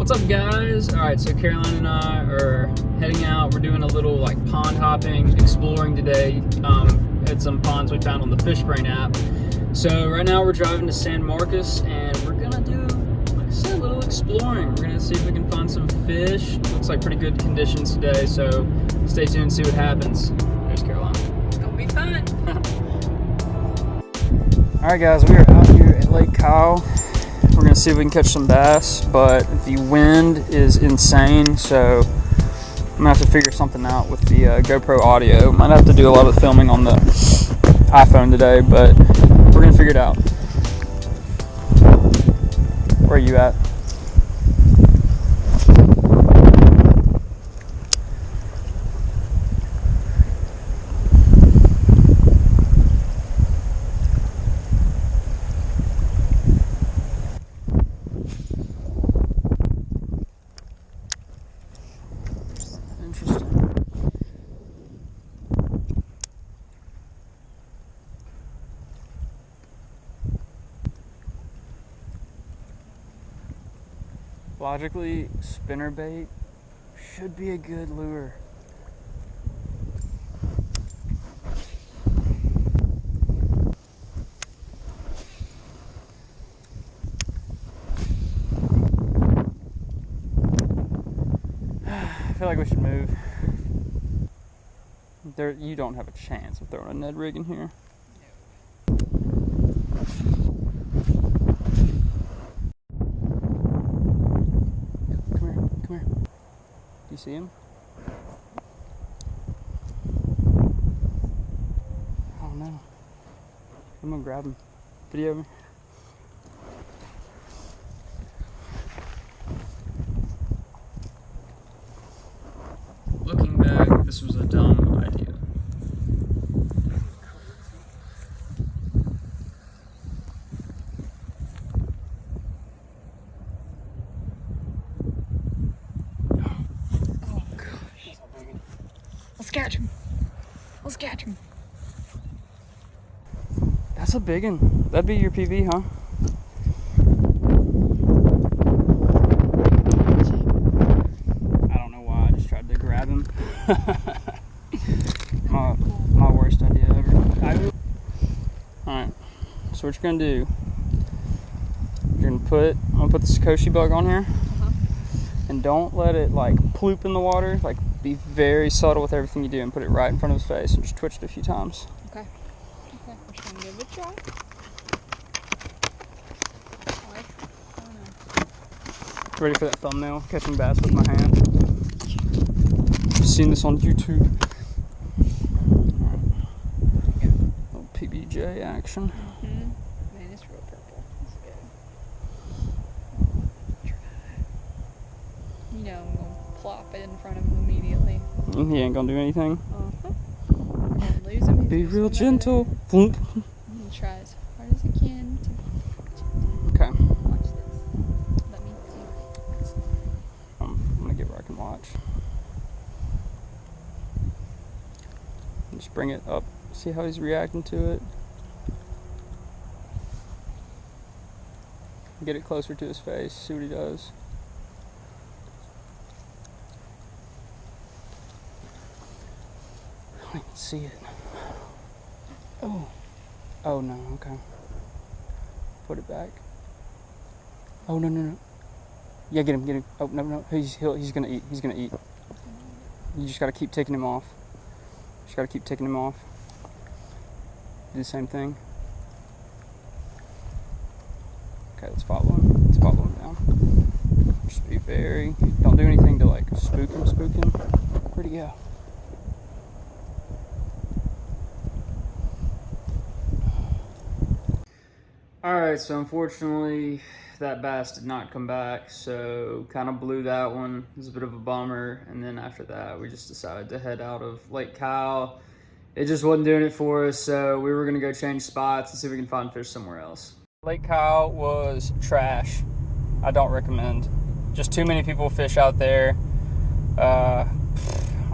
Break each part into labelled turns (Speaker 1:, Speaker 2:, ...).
Speaker 1: What's up, guys? All right, so Caroline and I are heading out. We're doing a little like pond hopping, exploring today at some ponds we found on the Fishbrain app. So right now we're driving to San Marcos and we're gonna do, like I said, a little exploring. We're gonna see if we can find some fish. Looks like pretty good conditions today, so stay tuned and see what happens. There's Caroline.
Speaker 2: It's gonna be fun.
Speaker 1: All right, guys, we are out here at Lake Kyle. We're gonna see if we can catch some bass, but the wind is insane, so I'm gonna have to figure something out with the GoPro audio. Might have to do a lot of the filming on the iPhone today, but we're gonna figure it out. Where are you at? Logically, spinnerbait should be a good lure. I feel like we should move. You don't have a chance of throwing a Ned rig in here. You see him? I don't know. I'm gonna grab him. Video me. Looking back, this was a dumb idea.
Speaker 2: Let's catch him. Let's catch him.
Speaker 1: That's a big one. That'd be your PB, huh? I don't know why. I just tried to grab him. my worst idea ever. Alright. So what you're gonna do? I'm gonna put the Sakoshi bug on here. And don't let it like ploop in the water. Like, be very subtle with everything you do and put it right in front of his face and just twitch it a few times.
Speaker 2: Okay. We're just gonna give it a try.
Speaker 1: Ready for that thumbnail? Catching bass with my hand. I've seen this on YouTube. Little PBJ action.
Speaker 2: Man, it's real purple. It's good. You know I'm gonna plop it in front of him immediately.
Speaker 1: He ain't gonna do anything.
Speaker 2: And lose him.
Speaker 1: Be real gentle. Floop.
Speaker 2: He try as hard as he can to.
Speaker 1: Okay.
Speaker 2: Watch this. Let me see.
Speaker 1: I'm gonna get where I can watch. Just bring it up. See how he's reacting to it. Get it closer to his face. See what he does. I don't even see it. Oh. Oh no, okay. Put it back. Oh no. Yeah, get him. Oh no. He's gonna eat. You just gotta keep taking him off. Do the same thing. Okay, let's follow him down. Just be don't do anything to like spook him. Where'd he go? Alright, so unfortunately that bass did not come back, so kind of blew that one. It was a bit of a bummer, and then after that we just decided to head out of Lake Kyle. It just wasn't doing it for us, so we were going to go change spots and see if we can find fish somewhere else. Lake Kyle was trash. I don't recommend. Just too many people fish out there.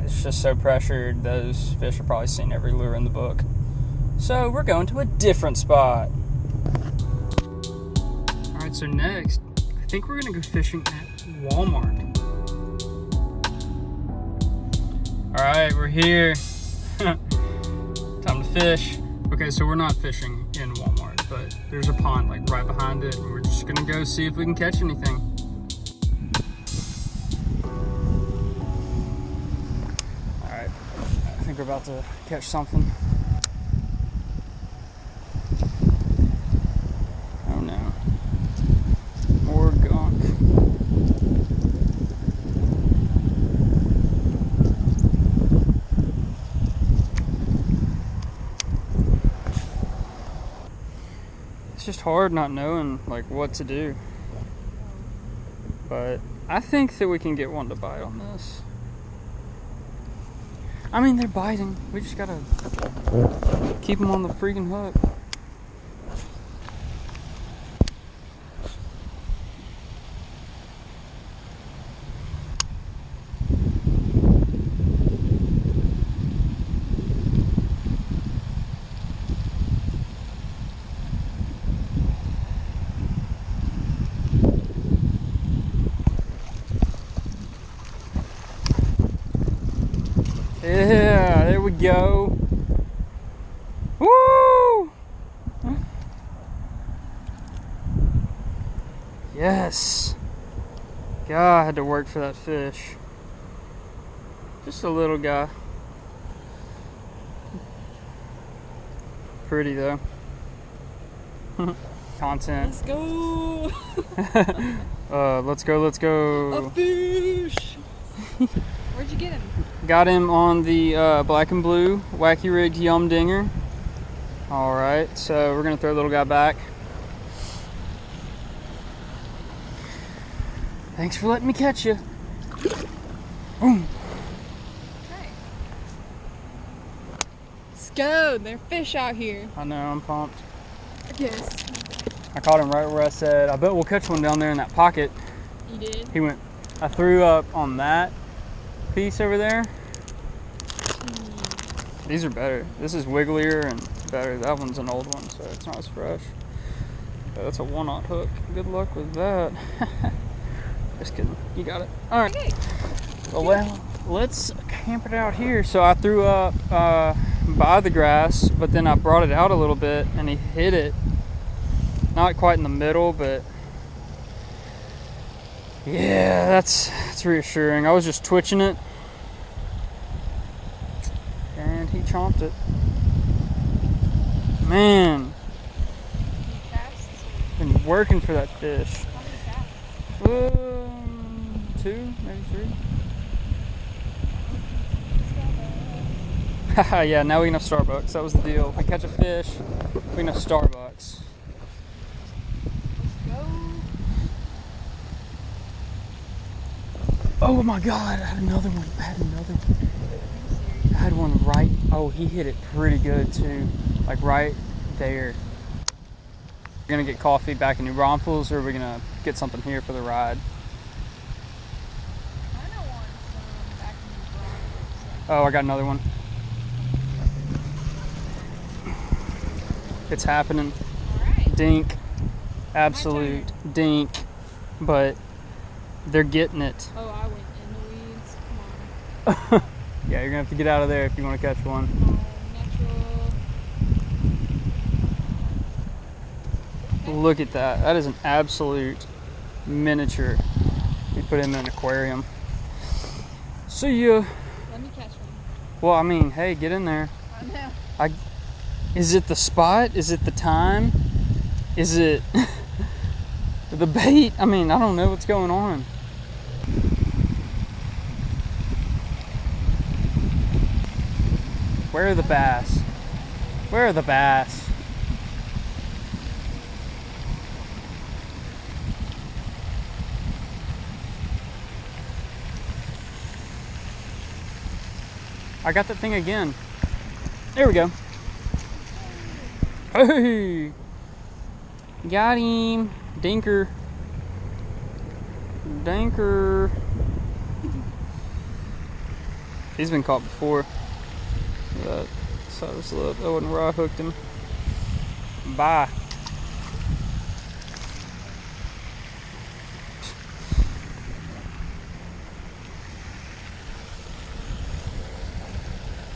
Speaker 1: It's just so pressured. Those fish have probably seen every lure in the book. So we're going to a different spot. Alright, so next, I I think we're gonna go fishing at Walmart. All right, we're here. Time to fish. Okay, so we're not fishing in Walmart, but there's a pond like right behind it, and we're just gonna go see if we can catch anything. All right, I think we're about to catch something. Oh no, more gunk. It's just hard not knowing like what to do. But I think that we can get one to bite on this. I mean, they're biting. We just gotta keep them on the freaking hook. Yeah, there we go. Woo! Yes. God, I had to work for that fish. Just a little guy. Pretty though. Content.
Speaker 2: Let's go.
Speaker 1: Let's go, let's go.
Speaker 2: A fish. Where'd you get him?
Speaker 1: Got him on the black and blue wacky rigged Yum Dinger. All right, so we're gonna throw the little guy back. Thanks for letting me catch you. Boom.
Speaker 2: Okay. Let's go. There are fish out here.
Speaker 1: I know, I'm pumped.
Speaker 2: Yes.
Speaker 1: I caught him right where I said, I bet we'll catch one down there in that pocket.
Speaker 2: You did?
Speaker 1: He went, I threw up on that piece over there. These are better. This is wigglier and better. That one's an old one, so it's not as fresh. But that's a 1/0 hook. Good luck with that. Just kidding. You got it. All right.
Speaker 2: Okay.
Speaker 1: Well, let's camp it out here. So I threw up by the grass, but then I brought it out a little bit, and he hit it. Not quite in the middle, but yeah, that's reassuring. I was just twitching it, and he chomped it. Man,
Speaker 2: You cast?
Speaker 1: been working for that fish.
Speaker 2: How many casts?
Speaker 1: 2, maybe 3.
Speaker 2: Let's go.
Speaker 1: Yeah, now we can have Starbucks. That was the deal. I catch a fish, we can have Starbucks.
Speaker 2: Go.
Speaker 1: Oh my God, I had another one. I had one right. Oh, he hit it pretty good too. Like right there. We're gonna get coffee back in New Braunfels, or are we gonna get something here for the ride?
Speaker 2: I don't want some back in the Braunfels.
Speaker 1: Oh, I got another one. It's happening.
Speaker 2: Alright.
Speaker 1: Dink. Absolute dink. But they're getting it.
Speaker 2: Oh, I went in the weeds. Come on.
Speaker 1: Yeah, you're gonna have to get out of there if you want to catch one.
Speaker 2: Natural.
Speaker 1: Look at that. That is an absolute miniature. We put him in an aquarium. See ya.
Speaker 2: Let me catch one.
Speaker 1: Well, I mean, hey, get in there.
Speaker 2: I know.
Speaker 1: Is it the spot? Is it the time? Is it the bait? I mean, I don't know what's going on. Where are the bass? Where are the bass? I got that thing again. There we go. Hey! Got him. Dinker. Dinker. He's been caught before. That size lip. That wasn't where I hooked him. Bye.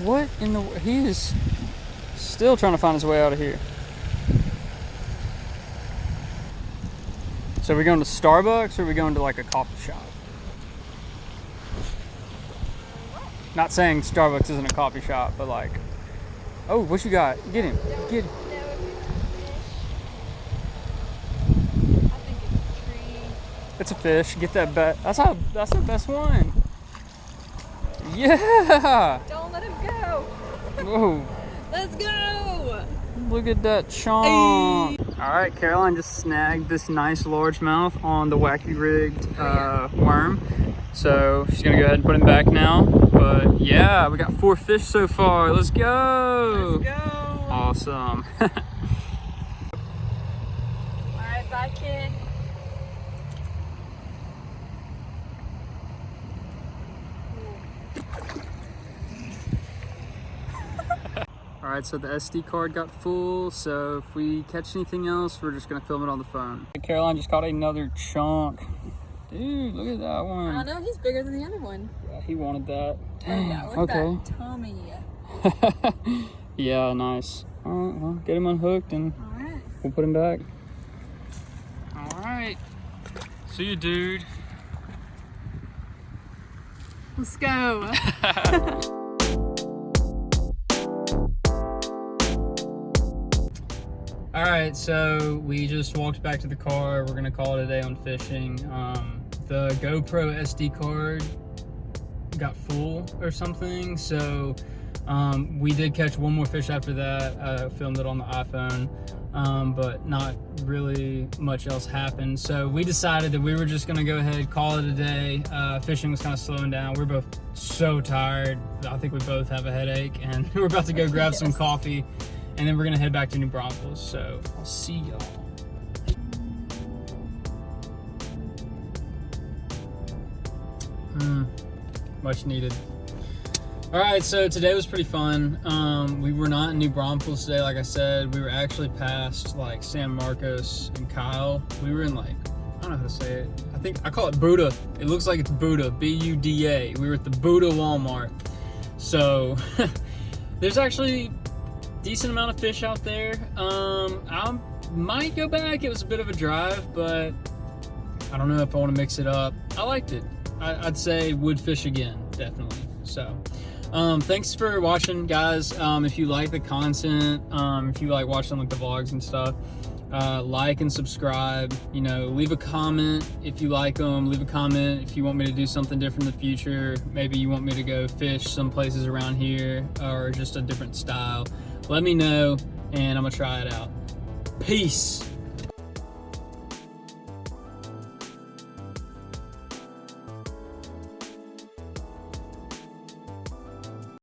Speaker 1: What in the... He is still trying to find his way out of here. So are we going to Starbucks or are we going to like a coffee shop? Not saying Starbucks isn't a coffee shop, but like... Oh, what you got? Get him. Get him. It's a fish. Get that bet. That's the best one. Yeah.
Speaker 2: Don't let him go.
Speaker 1: Whoa.
Speaker 2: Let's go.
Speaker 1: Look at that chomp. All right, Caroline just snagged this nice largemouth on the wacky rigged worm. So she's gonna go ahead and put him back now. But yeah, we got 4 fish so far. Let's go.
Speaker 2: Let's go.
Speaker 1: Awesome.
Speaker 2: All right, bye, kid.
Speaker 1: All right, so the SD card got full, so if we catch anything else, we're just gonna film it on the phone. Caroline just caught another chunk. Dude, look at that one.
Speaker 2: I know, he's bigger than the other one.
Speaker 1: Yeah, he wanted that.
Speaker 2: Oh yeah, look
Speaker 1: Okay.
Speaker 2: at that tummy.
Speaker 1: Yeah, nice. All right, well, get him unhooked and
Speaker 2: All right.
Speaker 1: we'll put him back. All right. See you, dude.
Speaker 2: Let's go.
Speaker 1: All right, so we just walked back to the car. We're gonna call it a day on fishing. The GoPro SD card got full or something, so we did catch one more fish after that. Filmed it on the iPhone, but not really much else happened. So we decided that we were just gonna go ahead, call it a day. Fishing was kind of slowing down. We're both so tired. I think we both have a headache, and we're about to go grab some coffee. And then we're gonna head back to New Braunfels, so I'll see y'all. Much needed. All right, so today was pretty fun. We were not in New Braunfels today, like I said. We were actually past like San Marcos and Kyle. We were in like, I don't know how to say it. I call it Buda. It looks like it's Buda, B-U-D-A. We were at the Buda Walmart. So there's actually decent amount of fish out there. I might go back. It was a bit of a drive, but I don't know if I want to mix it up. I liked it. I'd say would fish again, definitely. So thanks for watching, guys. If you like the content, if you like watching like the vlogs and stuff, like and subscribe. You know, leave a comment if you like them. Leave a comment if you want me to do something different in the future. Maybe you want me to go fish some places around here or just a different style. Let me know, and I'm gonna try it out. Peace.